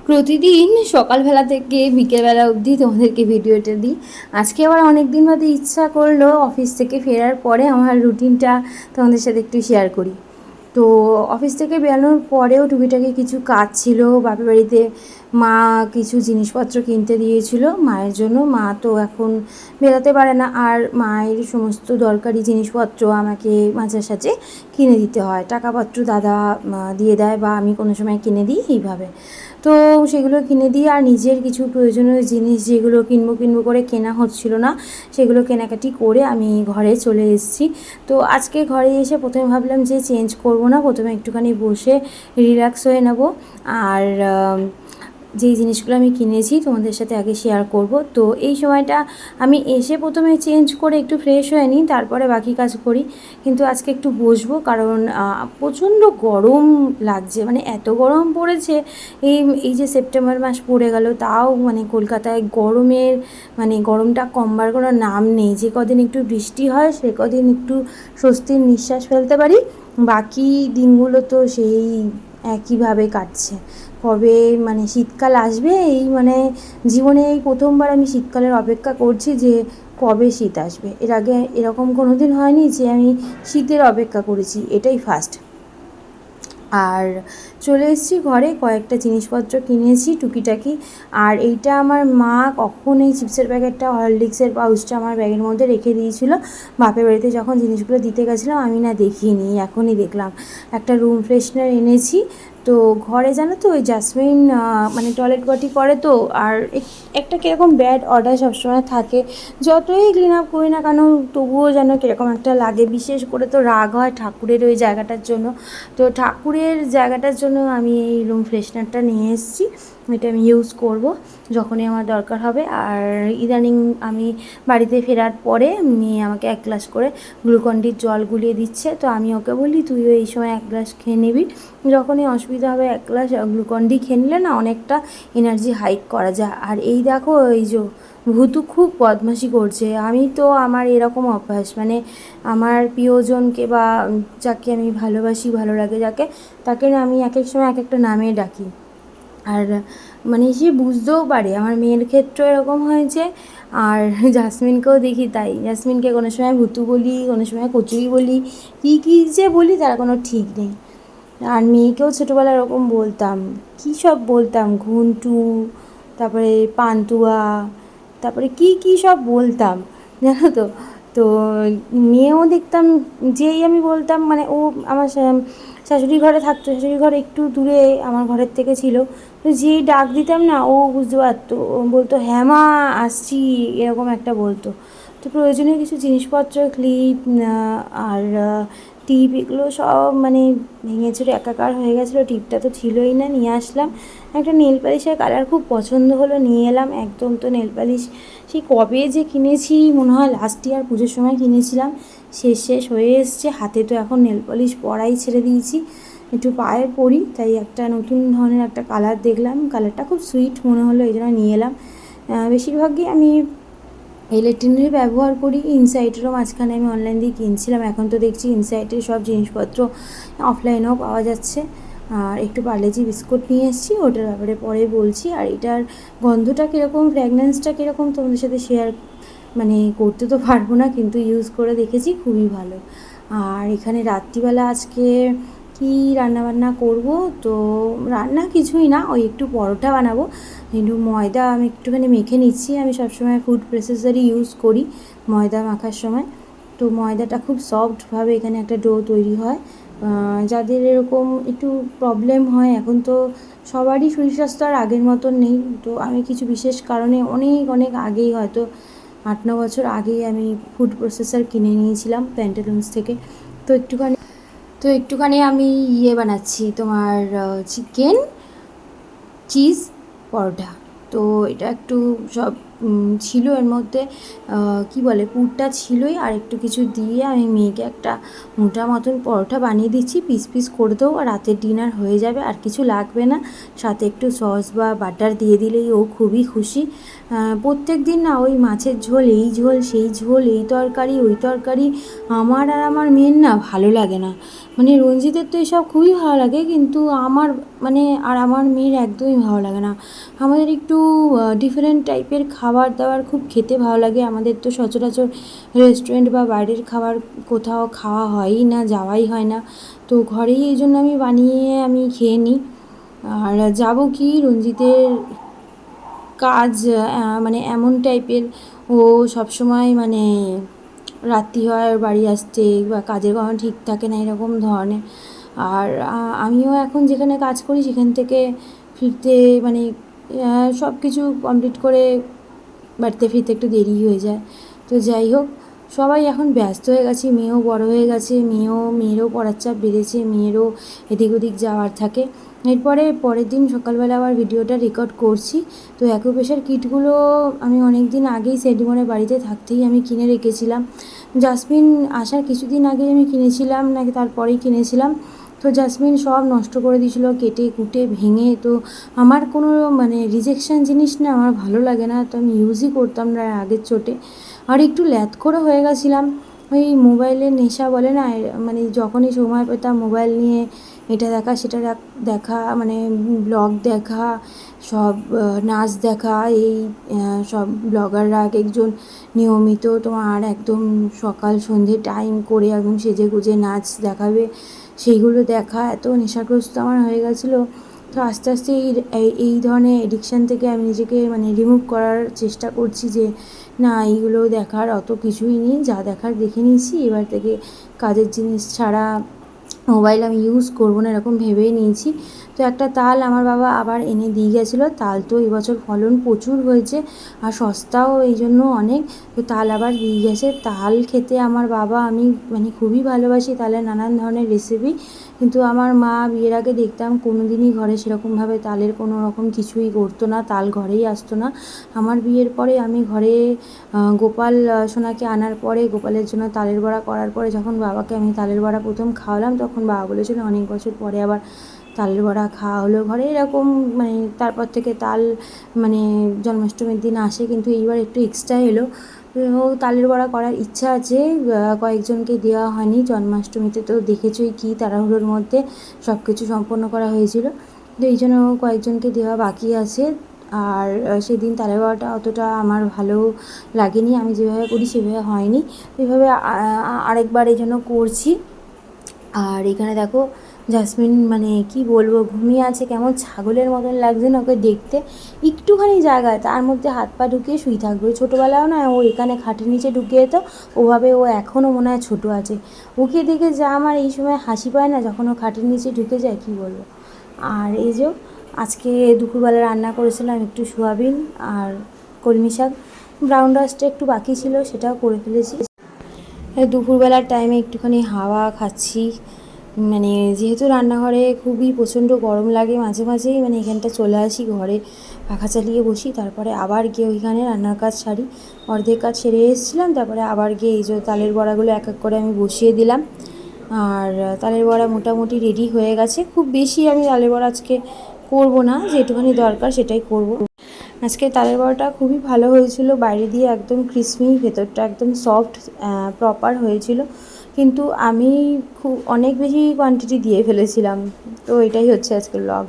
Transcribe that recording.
প্রতিদিন সকালবেলা থেকে বিকেলবেলা অবধি তোমাদেরকে ভিডিওটা দিই। আজকে আবার অনেক দিন বাদে ইচ্ছা করলো অফিস থেকে ফেরার পরে আমার রুটিনটা তোমাদের সাথে একটু শেয়ার করি। তো অফিস থেকে বেরোনোর পরেও টুকিটাকি কিছু কাজ ছিল বাপের বাড়িতে। মা কিছু জিনিসপত্র কিনতে দিয়েছিল মায়ের জন্য। মা তো এখন বেরোতে পারে না, আর মায়ের সমস্ত দরকারি জিনিসপত্র আমাকে মাঝে সাঝে কিনে দিতে হয়। টাকাপত্র দাদা দিয়ে দেয় বা আমি কোনো সময় কিনে দিই, এইভাবে। তো সেগুলো কিনে দিই, আর নিজের কিছু প্রয়োজনীয় জিনিস যেগুলো কিনবো করে কেনা হচ্ছিল না, সেগুলো কেনাকাটি করে আমি ঘরে চলে এসেছি। তো আজকে ঘরে এসে প্রথমে ভাবলাম যে চেঞ্জ করব না, প্রথমে একটুখানি বসে রিল্যাক্স হয়ে নেব। আর যেই জিনিসগুলো আমি কিনেছি তোমাদের সাথে আগে শেয়ার করব। তো এই সময়টা আমি এসে প্রথমে চেঞ্জ করে একটু ফ্রেশ হয়ে নিই, তারপরে বাকি কাজ করি। কিন্তু আজকে একটু বসবো, কারণ প্রচণ্ড গরম লাগছে, মানে এত গরম পড়েছে। এই এই যে সেপ্টেম্বর মাস পড়ে গেল, তাও মানে কলকাতায় গরমের মানে গরমটা কমবার কোনো নাম নেই। যে কদিন একটু বৃষ্টি হয় সে কদিন একটু স্বস্তির নিঃশ্বাস ফেলতে পারি, বাকি দিনগুলো তো সেই একইভাবে কাটছে। কবে মানে শীতকাল আসবে, এই মানে জীবনে এই প্রথমবার আমি শীতকালের অপেক্ষা করছি যে কবে শীত আসবে। এর আগে এরকম কোনো দিন হয়নি যে আমি শীতের অপেক্ষা করেছি, এটাই ফার্স্ট। আর চলে এসেছি ঘরে, কয়েকটা জিনিসপত্র কিনেছি টুকিটাকি। আর এইটা আমার মা কখন এই চিপসের প্যাকেটটা, হরলিক্সের পাউচটা আমার ব্যাগের মধ্যে রেখে দিয়েছিল বাপের বাড়িতে যখন জিনিসগুলো দিতে গেছিলাম। আমি না দেখিনি, এখনই দেখলাম। একটা রুম ফ্রেশনার এনেছি। তো ঘরে জানো তো ওই জাসমিন মানে টয়লেট পটি করে তো, আর একটা কীরকম ব্যাড অর্ডার সবসময় থাকে। যতই ক্লিন আপ করি না কেন তবুও যেন কীরকম একটা লাগে। বিশেষ করে তো রাগ হয় ঠাকুরের ওই জায়গাটার জন্য। তো ঠাকুরের জায়গাটার জন্য আমি এই রুম ফ্রেশনারটা নিয়ে এসেছি। এটা আমি ইউজ করব যখনই আমার দরকার হবে। আর ইদানিং আমি বাড়িতে ফেরার পরে মেয়ে আমাকে 1 গ্লাস করে গ্লুকন-ডির জল গুলিয়ে দিচ্ছে। তো আমি ওকে বলি তুইও এই সময় 1 গ্লাস খেয়ে নিবি, যখনই অসুবিধা হবে 1 গ্লাস গ্লুকন-ডি খেয়ে নিলে না অনেকটা এনার্জি হাইক করা যায়। আর এই দেখো এই যে ভূতু খুব বদমাশি করছে। আমি তো আমার এরকম অভ্যাস, মানে আমার প্রিয়জনকে বা যাকে আমি ভালোবাসি, ভালো লাগে যাকে, তাকে না আমি এক এক সময় এক একটা নামে ডাকি। আর মানে সে বুঝতেও পারে। আমার মেয়ের ক্ষেত্রেও এরকম হয়েছে, আর জাসমিনকেও দেখি তাই। জাসমিনকে কোনো সময় ভুতু বলি, কোনো সময় কচুরি বলি, কী যে বলি তার কোনো ঠিক নেই। আর মেয়েকেও ছোটোবেলায় এরকম বলতাম, কী সব বলতাম, ঘুন্টু, তারপরে পান্তুয়া, তারপরে কী সব বলতাম জানো তো। তো মেয়েও দেখতাম, যেই আমি বলতাম, মানে ও আমার শাশুড়ি ঘরে থাকতো, শাশুড়ি ঘর একটু দূরে আমার ঘরের থেকে ছিল। তো যেই ডাক দিতাম না ও বুঝতে পারতো, ও বলতো হ্যাঁ মা আসছি, এরকম একটা বলতো। তো প্রয়োজনীয় কিছু জিনিসপত্র, ক্লিপ আর টিপ, এগুলো সব মানে ভেঙে চুরে একাকার হয়ে গেছিলো। টিপটা তো ছিলই না, নিয়ে আসলাম। একটা নেল পালিশের কালার খুব পছন্দ হলো, নিয়ে এলাম। একদম তো নেল পালিশ সেই কবে যে কিনেছি, মনে হয় লাস্ট ইয়ার পুজোর সময় কিনেছিলাম। শেষ হয়ে এসছে। হাতে তো এখন নেল পালিশ পরাই ছেড়ে দিয়েছি, একটু পায়ে পরি। তাই একটা নতুন ধরনের একটা কালার দেখলাম, কালারটা খুব সুইট মনে হলো, এই জন্য নিয়ে এলাম। বেশিরভাগই আমি ইলেকট্রিকেরই ব্যবহার করি। ইনসাইটেরও মাঝখানে আমি অনলাইন দিয়ে কিনছিলাম, এখন তো দেখছি ইনসাইটের সব জিনিসপত্র অফলাইনেও পাওয়া যাচ্ছে। আর একটু পার্লেজি বিস্কুট নিয়ে এসেছি, ওটার ব্যাপারে পরে বলছি। আর এটার গন্ধটা কীরকম, ফ্র্যাগনেন্সটা কীরকম তোমাদের সাথে শেয়ার মানে করতে তো পারবো না, কিন্তু ইউজ করে দেখেছি, খুবই ভালো। আর এখানে রাত্রিবেলা আজকে কী রান্নাবান্না করব, তো রান্না কিছুই না, ওই একটু পরোটা বানাবো। একটু ময়দা আমি একটুখানি মেখে নিচ্ছি। আমি সবসময় ফুড প্রসেসরই ইউজ করি ময়দা মাখার সময়। তো ময়দাটা খুব সফটভাবে এখানে একটা ডো তৈরি হয়। যাদের এরকম একটু প্রবলেম হয়, এখন তো সবারই শরীর স্বাস্থ্য আর আগের মতন নেই। তো আমি কিছু বিশেষ কারণে অনেক আগেই, হয়তো 8-9 বছর আগেই আমি ফুড প্রসেসর কিনে নিয়েছিলাম প্যান্টালুন্স থেকে। তো একটুখানি আমি বানাচ্ছি তোমার চিকেন চিজ পরোটা। তো এটা একটু সব ছিল এর মধ্যে, কি বলে, পুরটা ছিলই, আর একটু কিছু দিয়ে আমি মেয়েকে একটা মোটা মতন পরোটা বানিয়ে দিচ্ছি, পিস পিস করে দেবো, আর রাতের ডিনার হয়ে যাবে, আর কিছু লাগবে না। সাথে একটু সস বা বাটার দিয়ে দিলেই ও খুবই খুশি। প্রত্যেক দিন না ওই মাছের ঝোল, এই ঝোল সেই ঝোল, এই তরকারি ওই তরকারি, আমার আর আমার মেয়ের না ভালো লাগে না। মানে রঞ্জিতের তো এসব খুবই ভালো লাগে, কিন্তু আমার মানে আর আমার মেয়ের একদমই ভালো লাগে না। আমাদের একটু ডিফারেন্ট টাইপের খাবার দাবার খুব খেতে ভালো লাগে। আমাদের তো সচরাচর রেস্টুরেন্ট বা বাইরের খাবার কোথাও খাওয়া হয়ই না, যাওয়াই হয় না। তো ঘরেই এই জন্য আমি খেয়ে নিই। আর যাবো কি, রঞ্জিতের কাজ মানে এমন টাইপের, ও সবসময় মানে রাত্রি হয় বাড়ি আসতে, বা কাজের কোনো ঠিক থাকে না, এরকম ধরনের। আর আমিও এখন যেখানে কাজ করি সেখান থেকে ফিরতে মানে সব কিছু কমপ্লিট করে বাড়িতে ফিরতে একটু দেরি হয়ে যায়। তো যাই হোক, সবাই এখন ব্যস্ত হয়ে গেছে, মেয়েও বড় হয়ে গেছে, মেয়েরও পড়ার চাপ বেড়েছে, মেয়েরও এদিক ওদিক যাওয়ার থাকে। এরপরে পরের দিন সকালবেলা আবার ভিডিওটা রেকর্ড করছি। তো অ্যাকুপ্রেশার কিটগুলো আমি অনেক দিন আগেই সেডিমনের বাড়িতে থাকতেই আমি কিনে রেখেছিলাম। জাসমিন আসার কিছুদিন আগেই আমি কিনেছিলাম, নাকি তারপরেই কিনেছিলাম। তো জাসমিন সব নষ্ট করে দিয়েছিলো, কেটে কুটে ভেঙে। তো আমার কোনো মানে রিজেকশান জিনিস না আমার ভালো লাগে না, তো আমি ইউজই করতাম না আগের চোটে। আর একটু ল্যাথখোরও হয়ে গেছিলাম, ওই মোবাইলের নেশা বলে না, মানে যখনই সময় পেতাম মোবাইল নিয়ে এটা দেখা সেটা দেখা, মানে ব্লগ দেখা, সব নাচ দেখা, এই সব ব্লগাররা এক একজন নিয়মিত তোমার একদম সকাল সন্ধে টাইম করে একদম সেজে গুজে নাচ দেখাবে, সেইগুলো দেখা, এত নেশাগ্রস্ত আমার হয়ে গেছিলো। তো আস্তে আস্তে এই ধরনের এডিকশান থেকে আমি নিজেকে মানে রিমুভ করার চেষ্টা করছি, যে না এইগুলো দেখার অত কিছুই নেই, যা দেখার দেখে নিয়েছি, এবার থেকে কাজের জিনিস ছাড়া মোবাইল আমি ইউজ করবো না, এরকম ভেবেই নিয়েছি। তো একটা তাল আমার বাবা আবার এনে দিয়ে গেছিলো, তাল তো এবছর ফলন প্রচুর হয়েছে, আর সস্তাও এই জন্য অনেক। তো তাল আবার দিয়ে গেছে, তাল খেতে আমার বাবা আমি মানে খুবই ভালোবাসি, তালের নানান ধরনের রেসিপি। কিন্তু আমার মা বিয়ের আগে দেখতাম কোনো দিনই ঘরে সেরকমভাবে তালের কোনো রকম কিছুই করতো না, তাল ঘরেই আসতো না। আমার বিয়ের পরে আমি ঘরে গোপাল সোনাকে আনার পরে, গোপালের জন্য তালের বড়া করার পরে যখন বাবাকে আমি তালের বড়া প্রথম খাওয়ালাম, তখন বাবা বলেছিল অনেক বছর পরে আবার তালের বড়া খাওয়া হলো ঘরে, এরকম মানে তারপর থেকে তাল মানে জন্মাষ্টমীর দিন আসে, কিন্তু এইবার একটু এক্সট্রা এলো। তো তালের বড়া করার ইচ্ছা আছে, কয়েকজনকে দেওয়া হয়নি জন্মাষ্টমীতে, তো দেখেছই কী তাড়াহুড়োর মধ্যে সব কিছু সম্পন্ন করা হয়েছিল, তো এই জন্য কয়েকজনকে দেওয়া বাকি আছে। আর সেদিন তালের বড়াটা অতটা আমার ভালো লাগেনি, আমি যেভাবে করি সেভাবে হয়নি, এইভাবে আরেকবার এই জন্য করছি। আর এখানে দেখো জাসমিন মানে কি বলবো, ঘুমিয়ে আছে, কেমন ছাগলের মতন লাগছে না ওকে দেখতে, একটুখানি জায়গায় তার মধ্যে হাত পা ঢুকিয়ে শুয়ে থাকবে। ছোটোবেলাও না ও এখানে খাটের নিচে ঢুকিয়ে যেত, ওভাবে ও এখনও মনে হয় ছোটো আছে। ওকে দেখে যা আমার এই সময় হাসি পায় না, যখন ও খাটের নিচে ঢুকে যায়, কী বলবো। আর এই যে আজকে দুপুরবেলা রান্না করেছিলাম একটু সোয়াবিন আর কলমি শাক, ব্রাউন রাইসটা একটু বাকি ছিল, সেটাও করে ফেলেছি। দুপুরবেলার টাইমে একটুখানি হাওয়া খাচ্ছি, মানে যেহেতু রান্নাঘরে খুবই প্রচণ্ড গরম লাগে, মাঝে মাঝেই মানে এখানটা চলে আসি ঘরে, পাখা চালিয়ে বসি, তারপরে আবার গিয়ে ওইখানে রান্নার কাজ সারি। অর্ধেক কাজ সেরে এসেছিলাম, তারপরে আবার গিয়ে এই যে তালের বড়াগুলো এক এক করে আমি বসিয়ে দিলাম। আর তালের বড়া মোটামুটি রেডি হয়ে গেছে, খুব বেশি আমি তালের বড়া আজকে করবো না, যেটুখানি দরকার সেটাই করব। আজকে তালের বড়াটা খুবই ভালো হয়েছিল, বাইরে দিয়ে একদম ক্রিসমি, ভেতরটা একদম সফট প্রপার হয়েছিল, কিন্তু আমি খুব অনেক বেশি কোয়ান্টিটি দিয়ে ফেলেছিলাম। তো এটাই হচ্ছে আজকের ব্লগ।